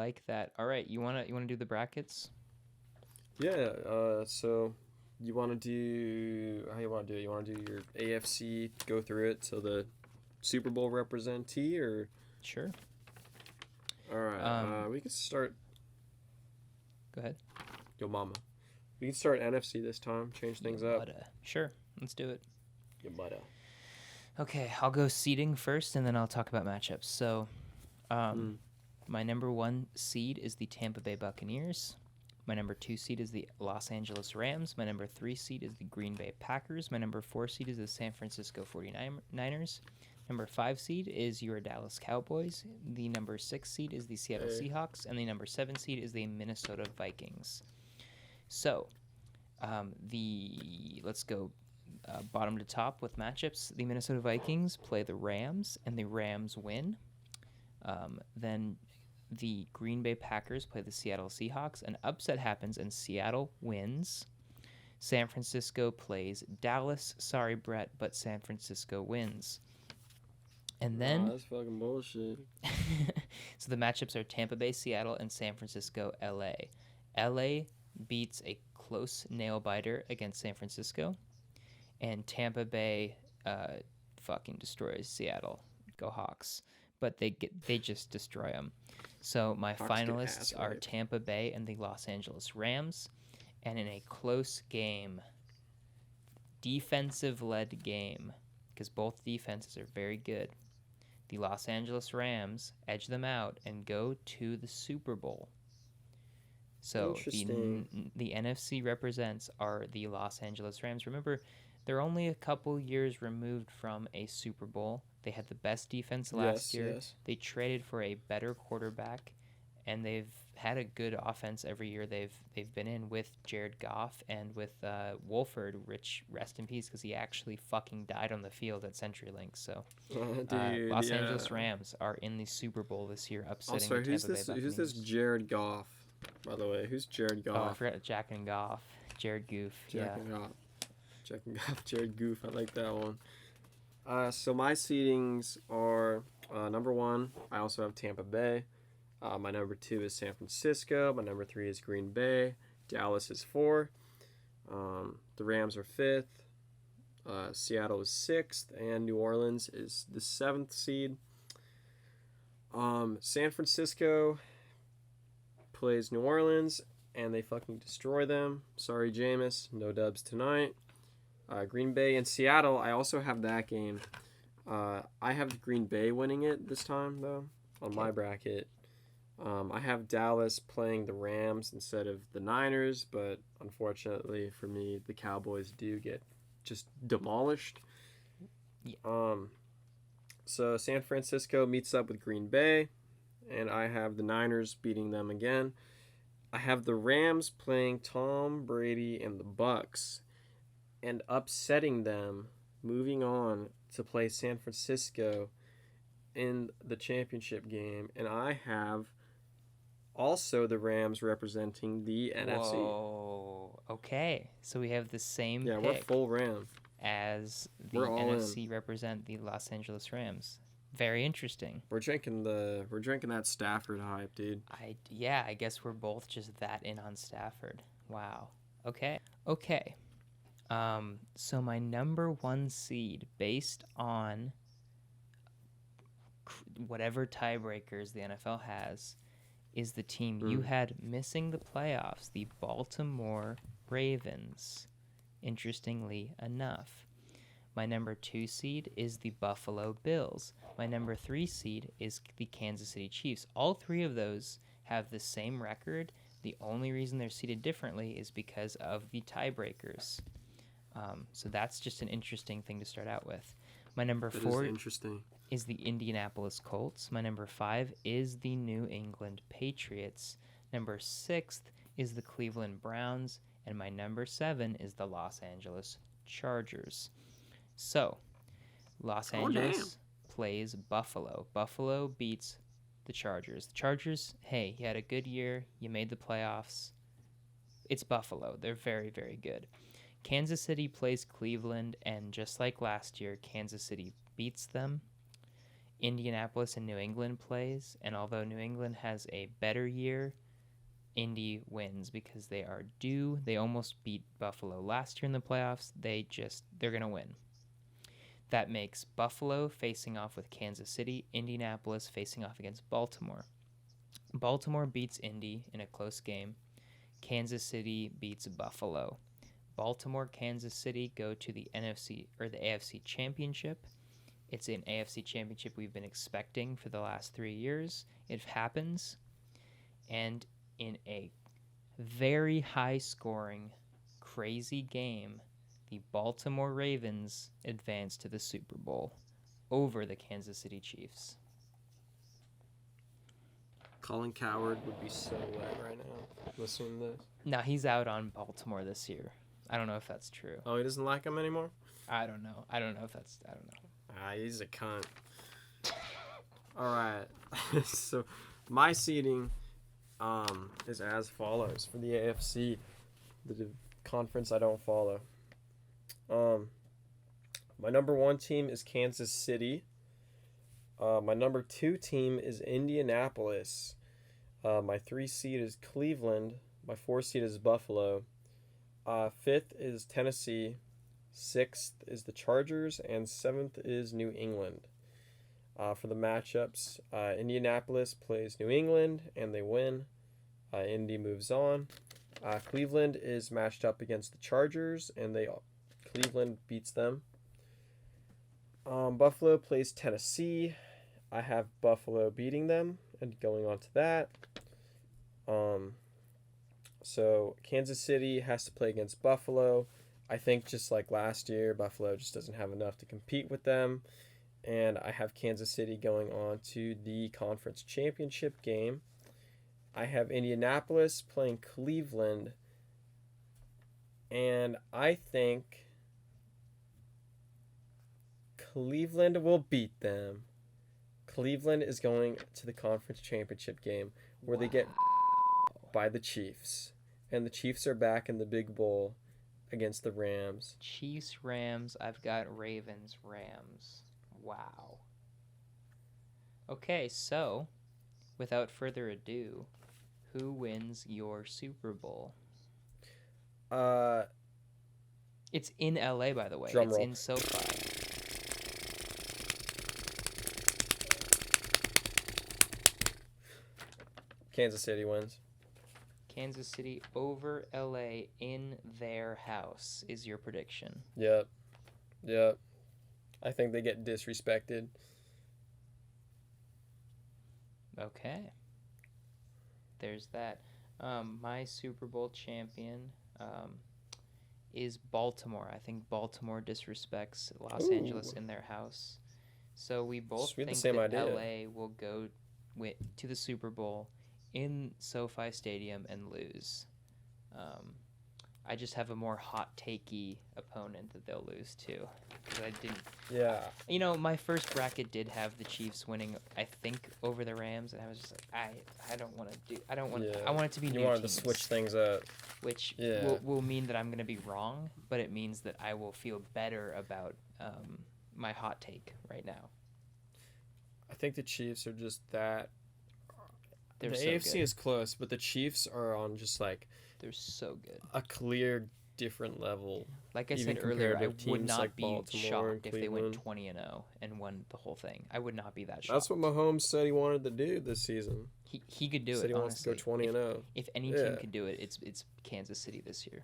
like that. All right, you wanna do the brackets? Yeah. So you want to do how you want to do it? You want to do your AFC, go through it so the Super Bowl representee, or Sure. all right. Um, We can start. Go ahead. Yo, mama. We can start NFC this time. Change Your things up. mudda. Sure, let's do it. Yo, mama. Okay, I'll go seeding first, and then I'll talk about matchups. So, um, Mm. my number 1 seed is the Tampa Bay Buccaneers. My number 2 seed is the Los Angeles Rams. My number 3 seed is the Green Bay Packers. My number 4 seed is the San Francisco 49ers. Number 5 seed is your Dallas Cowboys. The number 6 seed is the Seattle Hey. Seahawks. And the number 7 seed is the Minnesota Vikings. So, let's go bottom to top with matchups. The Minnesota Vikings play the Rams, and the Rams win. Then the Green Bay Packers play the Seattle Seahawks. An upset happens, and Seattle wins. San Francisco plays Dallas. Sorry, Brett, but San Francisco wins. And then, That's fucking bullshit. so the matchups are Tampa Bay, Seattle, and San Francisco, LA. LA beats a close nail biter against San Francisco, and Tampa Bay fucking destroys Seattle. Go Hawks! But they just destroy them. So my Hawks get finalists ass are raped. Tampa Bay and the Los Angeles Rams, and in a close game, defensive-led game, because both defenses are very good, the Los Angeles Rams edge them out and go to the Super Bowl. So the NFC represents are the Los Angeles Rams. Remember, they're only a couple years removed from a Super Bowl. They had the best defense last year. Yes. They traded for a better quarterback, and they've had a good offense every year they've been in with Jared Goff and with Wolford. Rich, rest in peace, because he actually fucking died on the field at CenturyLink. So Dude, Los yeah. Angeles Rams are in the Super Bowl this year, upsetting Also, the Tampa Bay Buccaneers. who's this Jared Goff? By the way, who's Jared Goff? Oh, I forgot Jack and Goff. Jared Goof. Jack and Goff. Jack and Goff, Jared Goof. I like that one. So my seedings are number 1. I also have Tampa Bay. My number 2 is San Francisco. My number 3 is Green Bay. Dallas is 4. The Rams are 5th. Seattle is 6th, and New Orleans is the 7th seed. San Francisco plays New Orleans, and they fucking destroy them. Sorry, Jameis. No dubs tonight. Green Bay and Seattle, I also have that game. I have Green Bay winning it this time, though, on my bracket. I have Dallas playing the Rams instead of the Niners, but unfortunately for me, the Cowboys do get just demolished. Yeah. So San Francisco meets up with Green Bay, and I have the Niners beating them again. I have the Rams playing Tom Brady and the Bucks and upsetting them, moving on to play San Francisco in the championship game, and I have also the Rams representing the NFC. Whoa. Okay. So we have the same Yeah, pick we're full Ram. as the We're all NFC represent the Los Angeles Rams. Very interesting. We're drinking that Stafford hype, dude. I guess we're both just that in on Stafford. Wow. Okay. So my number 1 seed, based on whatever tiebreakers the NFL has, is the team you had missing the playoffs, the Baltimore Ravens. Interestingly enough, my number 2 seed is the Buffalo Bills. My number 3 seed is the Kansas City Chiefs. All 3 of those have the same record. The only reason they're seeded differently is because of the tiebreakers. So that's just an interesting thing to start out with. My number 4 is the Indianapolis Colts. My number 5 is the New England Patriots. Number 6 is the Cleveland Browns. And my number 7 is the Los Angeles Chargers. So, Los Angeles plays Buffalo. Buffalo beats the Chargers. The Chargers, hey, you had a good year. You made the playoffs. It's Buffalo. They're very, very good. Kansas City plays Cleveland, and just like last year, Kansas City beats them. Indianapolis and New England plays, and although New England has a better year, Indy wins because they are due. They almost beat Buffalo last year in the playoffs. They're going to win. That makes Buffalo facing off with Kansas City, Indianapolis facing off against Baltimore. Baltimore beats Indy in a close game. Kansas City beats Buffalo. Baltimore, Kansas City go to the NFC or the AFC Championship. It's an AFC Championship we've been expecting for the last 3 years. It happens. And in a very high-scoring, crazy game, the Baltimore Ravens advance to the Super Bowl over the Kansas City Chiefs. Colin Cowherd would be so wet right now listening to this. Now, he's out on Baltimore this year. I don't know if that's true. Oh, he doesn't like him anymore? I don't know. I don't know. He's a cunt. All right. So my seeding is as follows for the AFC, the conference I don't follow. My number 1 team is Kansas City. My number 2 team is Indianapolis. My 3 seed is Cleveland. My 4 seed is Buffalo. 5th is Tennessee. 6th is the Chargers, and 7th is New England. For the matchups, Indianapolis plays New England, and they win. Indy moves on. Cleveland is matched up against the Chargers, and Cleveland beats them. Buffalo plays Tennessee. I have Buffalo beating them and going on to that. So Kansas City has to play against Buffalo. I think just like last year, Buffalo just doesn't have enough to compete with them. And I have Kansas City going on to the conference championship game. I have Indianapolis playing Cleveland. And I think Cleveland will beat them. Cleveland is going to the conference championship game where they get by the Chiefs. And the Chiefs are back in the big bowl against the Rams. Chiefs, Rams. I've got Ravens, Rams. Wow. Okay, so without further ado, who wins your Super Bowl? It's in LA, by the way. Drum it's roll. in SoFi. Kansas City wins. Kansas City over LA in their house is your prediction. Yep. I think they get disrespected. Okay. There's that. My Super Bowl champion is Baltimore. I think Baltimore disrespects Los Angeles in their house. So we both think that LA will go to the Super Bowl in SoFi Stadium and lose. I just have a more hot takey opponent that they'll lose to. Because I didn't. Yeah. You know, my first bracket did have the Chiefs winning, I think, over the Rams, and I was just like, I don't want to do. I don't want. Yeah. I want it to be new teams. You wanted to switch things up. Which Yeah. will mean that I'm going to be wrong, but it means that I will feel better about my hot take right now. I think the Chiefs are just that. They're the so AFC good. is close, but the Chiefs are on just like They're so good. a clear different level. Like I Even said earlier, I comparative would teams not like be Baltimore and shocked if they went Cleveland. 20-0 and won the whole thing. I would not be that shocked. That's what Mahomes said he wanted to do this season. He could do Said it. he wants to Honestly, go 20-0. if any Yeah. team could do it, it's Kansas City this year.